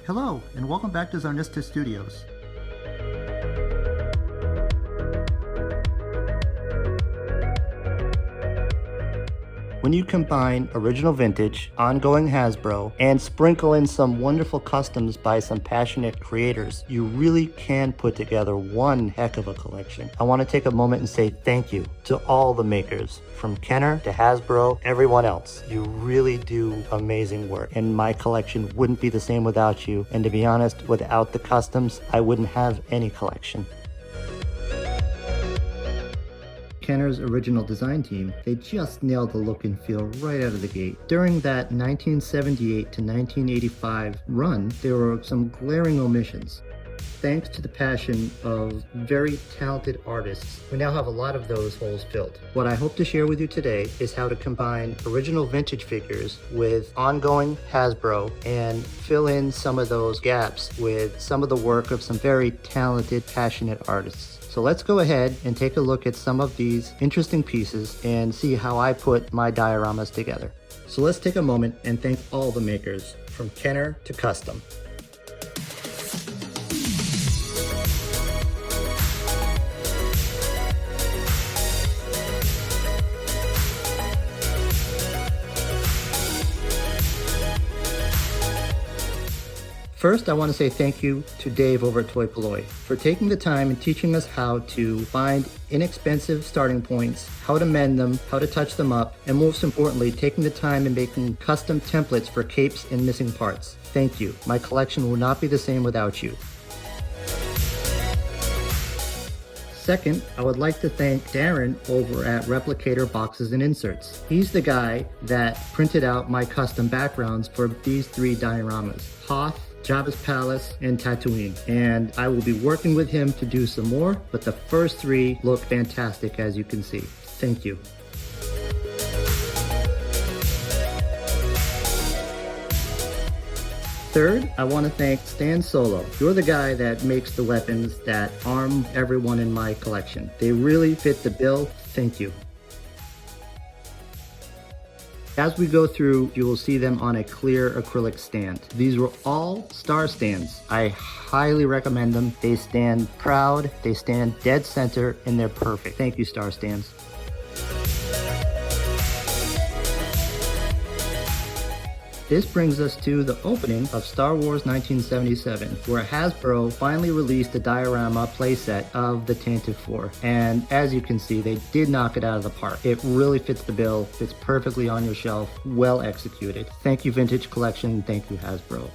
Hello, and welcome back to Zarnista Studios. When you combine original vintage, ongoing Hasbro, and sprinkle in some wonderful customs by some passionate creators, you really can put together one heck of a collection. I want to take a moment and say thank you to all the makers, from Kenner to Hasbro, everyone else. You really do amazing work, and my collection wouldn't be the same without you. And to be honest, without the customs, I wouldn't have any collection. Kenner's original design team, they just nailed the look and feel right out of the gate. During that 1978 to 1985 run, there were some glaring omissions. Thanks to the passion of very talented artists, we now have a lot of those holes filled. What I hope to share with you today is how to combine original vintage figures with ongoing Hasbro and fill in some of those gaps with some of the work of some very talented, passionate artists. So let's go ahead and take a look at some of these interesting pieces and see how I put my dioramas together. So let's take a moment and thank all the makers, from Kenner to custom. First, I want to say thank you to Dave over at Polloi for taking the time and teaching us how to find inexpensive starting points, how to mend them, how to touch them up, and most importantly, taking the time and making custom templates for capes and missing parts. Thank you. My collection will not be the same without you. Second, I would like to thank Darren over at Replicator Boxes and Inserts. He's the guy that printed out my custom backgrounds for these three dioramas: Hoth, Jabba's Palace, and Tatooine. And I will be working with him to do some more, but the first three look fantastic, as you can see. Thank you. Third, I want to thank StanSolo. You're the guy that makes the weapons that arm everyone in my collection. They really fit the bill. Thank you. As we go through, you will see them on a clear acrylic stand. These were all star stands. I highly recommend them. They stand proud, they stand dead center, and they're perfect. Thank you, star stands. This brings us to the opening of Star Wars 1977, where Hasbro finally released a diorama playset of the Tantive 4. And as you can see, they did knock it out of the park. It really fits the bill, fits perfectly on your shelf, well executed. Thank you, Vintage Collection, thank you, Hasbro.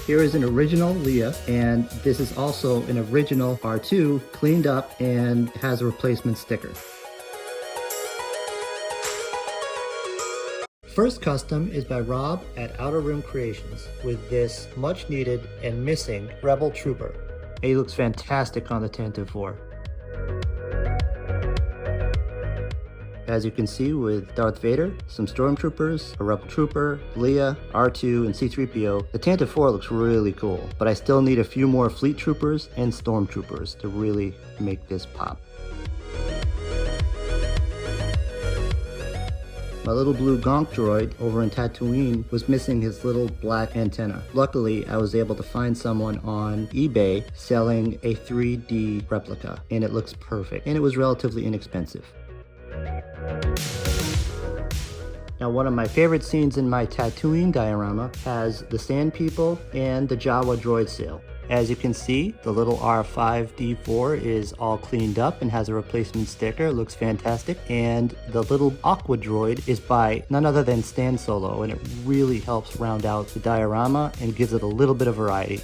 Here is an original Leia, and this is also an original R2, cleaned up and has a replacement sticker. First custom is by Rob at Outer Rim Creations with this much needed and missing Rebel Trooper. He looks fantastic on the Tantive 4. As you can see, with Darth Vader, some Stormtroopers, a Rebel Trooper, Leia, R2, and C-3PO, the Tantive 4 looks really cool, but I still need a few more Fleet Troopers and Stormtroopers to really make this pop. My little blue Gonk droid over in Tatooine was missing his little black antenna. Luckily, I was able to find someone on eBay selling a 3D replica, and it looks perfect, and it was relatively inexpensive. Now, one of my favorite scenes in my Tatooine diorama has the Sand People and the Jawa droid sale. As you can see, the little R5D4 is all cleaned up and has a replacement sticker. It looks fantastic. And the little Aqua droid is by none other than StanSolo, and it really helps round out the diorama and gives it a little bit of variety.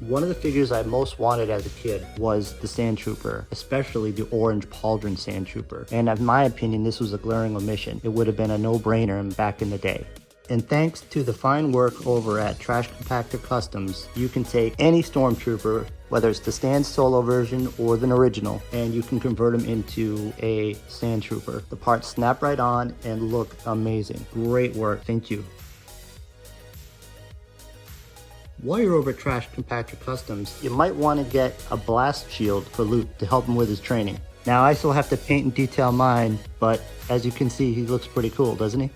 One of the figures I most wanted as a kid was the Sand Trooper, especially the orange Pauldron Sand Trooper. And in my opinion, this was a glaring omission. It would have been a no-brainer back in the day. And thanks to the fine work over at Trash Compactor Customs, you can take any Stormtrooper, whether it's the StanSolo version or the original, and you can convert them into a Sand Trooper. The parts snap right on and look amazing. Great work, thank you. While you're over at Trash Compactor Customs, you might want to get a blast shield for Luke to help him with his training. Now I still have to paint and detail mine, but as you can see, he looks pretty cool, doesn't he?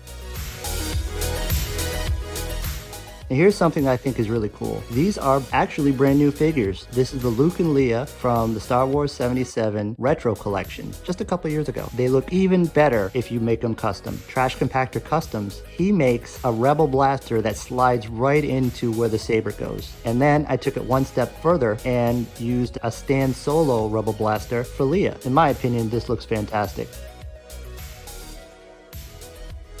Now here's something I think is really cool. These are actually brand new figures. This is the Luke and Leia from the Star Wars 77 Retro Collection, just a couple years ago. They look even better if you make them custom. Trash Compactor Customs, he makes a Rebel blaster that slides right into where the saber goes. And then I took it one step further and used a Stan Solo Rebel blaster for Leia. In my opinion, this looks fantastic.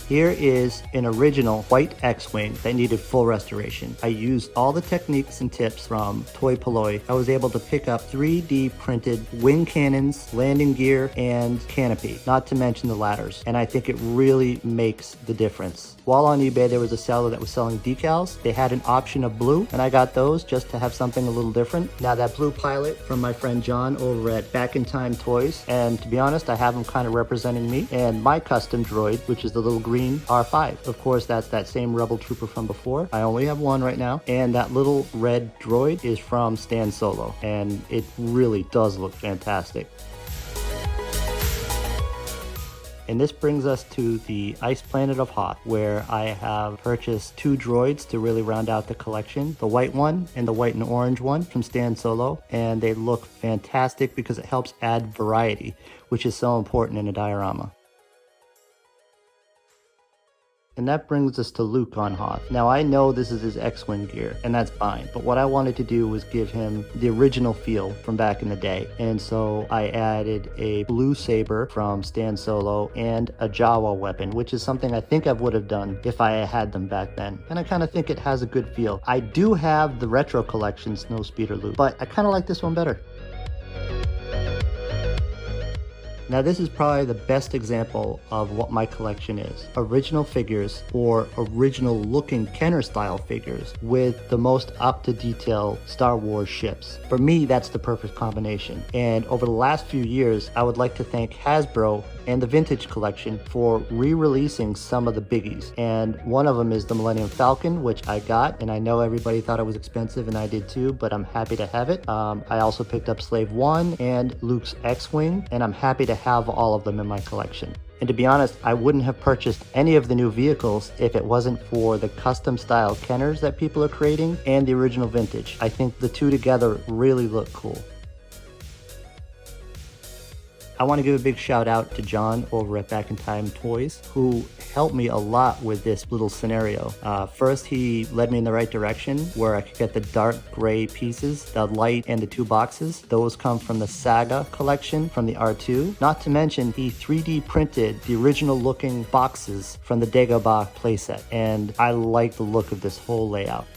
Here is an original white X-Wing that needed full restoration. I used all the techniques and tips from Toy Polloi. I was able to pick up 3D printed wing cannons, landing gear, and canopy, not to mention the ladders. And I think it really makes the difference. While on eBay, there was a seller that was selling decals. They had an option of blue, and I got those just to have something a little different. Now that blue pilot from my friend John over at Back in Time Toys, and to be honest, I have him kind of representing me, and my custom droid, which is the little green R5. Of course, that's that same Rebel Trooper from before. I only have one right now, and that little red droid is from Stan Solo, and it really does look fantastic. And this brings us to the Ice Planet of Hoth, where I have purchased 2 droids to really round out the collection. The white one and the white and orange one from Stan Solo. And they look fantastic because it helps add variety, which is so important in a diorama. And that brings us to Luke on Hoth. Now I know this is his X-Wing gear, and that's fine, but what I wanted to do was give him the original feel from back in the day. And so I added a blue saber from Stan Solo and a Jawa weapon, which is something I think I would have done if I had them back then. And I kind of think it has a good feel. I do have the Retro Collection Snowspeeder Luke, but I kind of like this one better. Now this is probably the best example of what my collection is. Original figures, or original looking Kenner style figures with the most up to detail Star Wars ships. For me, that's the perfect combination. And over the last few years, I would like to thank Hasbro and the Vintage Collection for re-releasing some of the biggies. And one of them is the Millennium Falcon, which I got, and I know everybody thought it was expensive, and I did too, but I'm happy to have it. I also picked up Slave 1 and Luke's X-Wing, and I'm happy to have all of them in my collection. And to be honest, I wouldn't have purchased any of the new vehicles if it wasn't for the custom style Kenners that people are creating and the original vintage. I think the two together really look cool. I want to give a big shout out to John over at Back in Time Toys, who helped me a lot with this little scenario. First, he led me in the right direction where I could get the dark gray pieces, the light and the 2 boxes. Those come from the Saga collection from the R2. Not to mention, he 3D printed the original looking boxes from the Dagobah playset, and I like the look of this whole layout.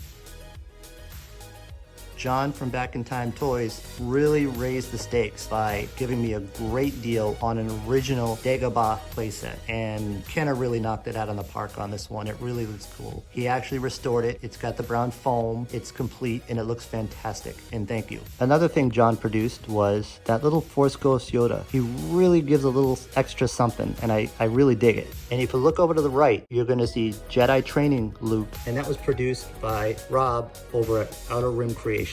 John from Back in Time Toys really raised the stakes by giving me a great deal on an original Dagobah playset, and Kenner really knocked it out of the park on this one. It really looks cool. He actually restored it. It's got the brown foam, it's complete, and it looks fantastic, and thank you. Another thing John produced was that little Force Ghost Yoda. He really gives a little extra something, and I really dig it. And if you look over to the right, you're going to see Jedi Training Luke, and that was produced by Rob over at Outer Rim Creations.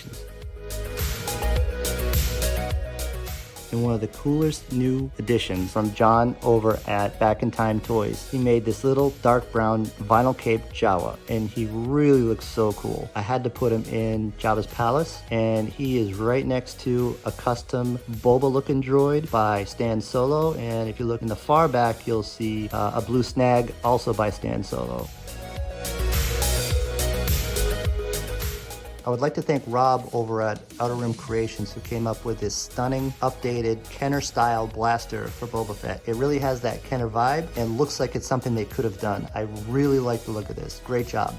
And one of the coolest new additions from John over at Back in Time Toys, he made this little dark brown vinyl cape Jawa, and he really looks so cool. I had to put him in Jabba's palace, and he is right next to a custom Boba looking droid by Stan Solo, and if you look in the far back, you'll see a blue snag also by Stan Solo. I would like to thank Rob over at Outer Rim Creations, who came up with this stunning, updated Kenner-style blaster for Boba Fett. It really has that Kenner vibe and looks like it's something they could have done. I really like the look of this. Great job.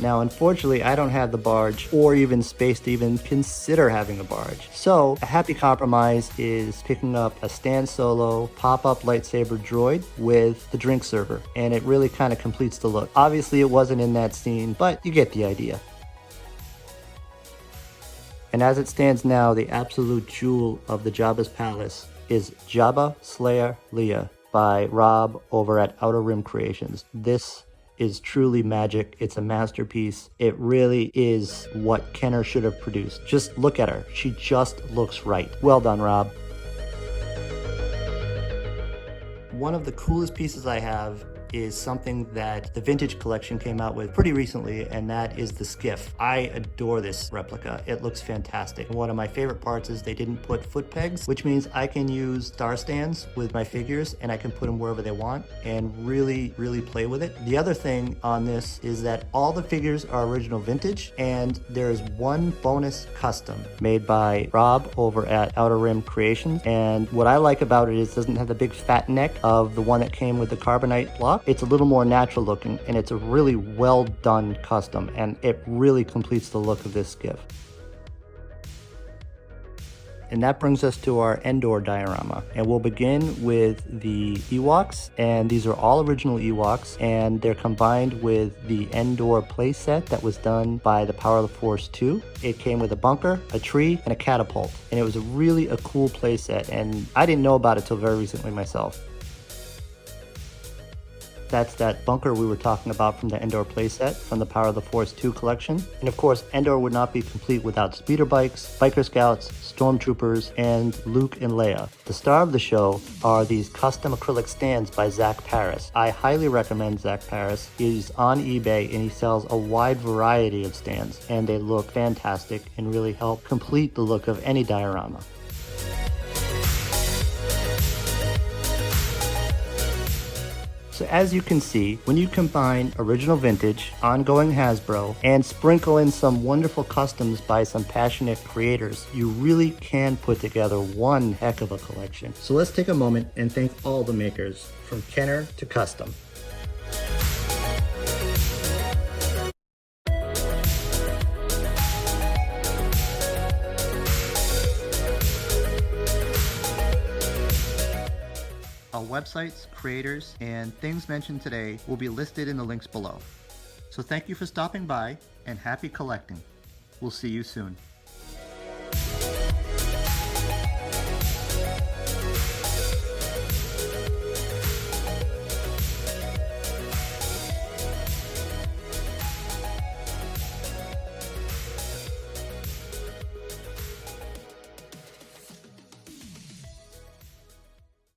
Now, unfortunately, I don't have the barge or even space to even consider having a barge. So a happy compromise is picking up a Stan Solo pop-up lightsaber droid with the drink server, and it really kind of completes the look. Obviously, it wasn't in that scene, but you get the idea. And as it stands now, the absolute jewel of the Jabba's palace is Jabba Slayer Leia by Rob over at Outer Rim Creations. This is truly magic. It's a masterpiece. It really is what Kenner should have produced. Just look at her. She just looks right. Well done, Rob. One of the coolest pieces I have is something that the Vintage Collection came out with pretty recently, and that is the skiff. I adore this replica. It looks fantastic. One of my favorite parts is they didn't put foot pegs, which means I can use star stands with my figures and I can put them wherever they want and really, really play with it. The other thing on this is that all the figures are original vintage, and there is one bonus custom made by Rob over at Outer Rim Creations. And what I like about it is it doesn't have the big fat neck of the one that came with the carbonite block. It's a little more natural looking, and it's a really well done custom, and it really completes the look of this skiff. And that brings us to our Endor diorama, and we'll begin with the Ewoks, and these are all original Ewoks, and they're combined with the Endor playset that was done by the Power of the Force 2. It came with a bunker, a tree, and a catapult, and it was really a cool playset, and I didn't know about it till very recently myself. That's that bunker we were talking about from the Endor playset from the Power of the Force 2 collection. And of course, Endor would not be complete without speeder bikes, biker scouts, stormtroopers, and Luke and Leia. The star of the show are these custom acrylic stands by Zach Paris. I highly recommend Zach Paris. He's on eBay and he sells a wide variety of stands, and they look fantastic and really help complete the look of any diorama. So as you can see, when you combine original vintage, ongoing Hasbro, and sprinkle in some wonderful customs by some passionate creators, you really can put together one heck of a collection. So let's take a moment and thank all the makers, from Kenner to custom. Our websites, creators, and things mentioned today will be listed in the links below. So thank you for stopping by, and happy collecting. We'll see you soon.